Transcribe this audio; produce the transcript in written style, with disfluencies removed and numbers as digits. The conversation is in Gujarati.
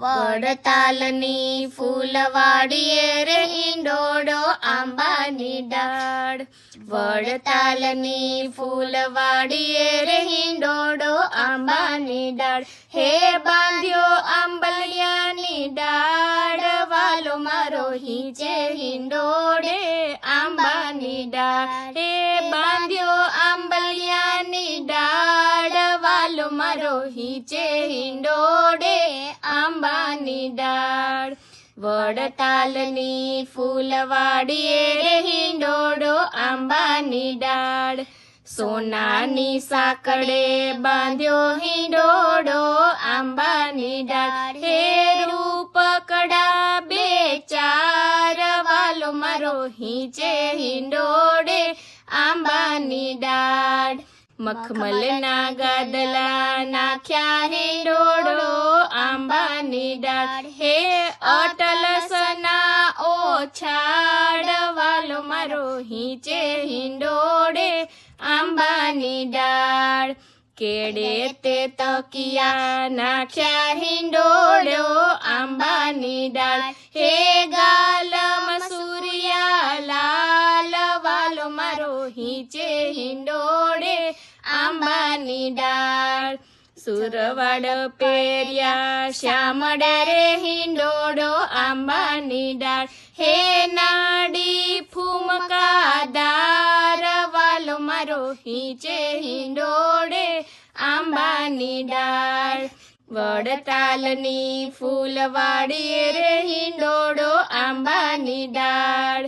વડતાલની ફૂલવાડીએ રે હિંડોળો આંબાની ડાળ. વડતાલની ફૂલવાડીએ રે હિંડોળો આંબાની ડાળ. હે બાંધ્યો આંબલિયાની ડાળ, વાલો મારો હિંચે હિંડોળે આંબાની ડાળ. હે બાંધ્યો આંબલિયાની ડાળ, વાલો મારો હિંચે હિંડોળે આંબાની ડાળ. વડતાલની ફૂલવાડીએ રે હિંડોળો આંબાની ડાળ. સોનાની સાંકળે બાંધ્યો હિંડોળો આંબાની ડાળ. હે રૂપકડા બે ચાર, વાલો મારો હિંચે હિંડોળે આંબાની ડાળ. મખમલના ગાદલા નાખ્યા હિંડોળો આંબાની ડાળ. હે અટલસના ઓછાડ, વાલો મારો હિંચે હિંડોળે આંબાની ડાળ. કેડે તે તકિયા નાખ્યા હિંડોળો આંબાની ડાળ. હે ગાલમ સૂર્યા લાલ, વાલો મારો હિંચે હિંડોળે આંબાની ડાળ. સુરવાડ પેર્યા શ્યામળે રે હિંડોળો આંબાની ડાળ. હે નાડી ફૂમકાદાર, વાલો મારો હિંચે હિંડોળે આંબાની ડાળ. વડતાલની ફૂલવાડીએ રે હિંડોળો આંબાની ડાળ.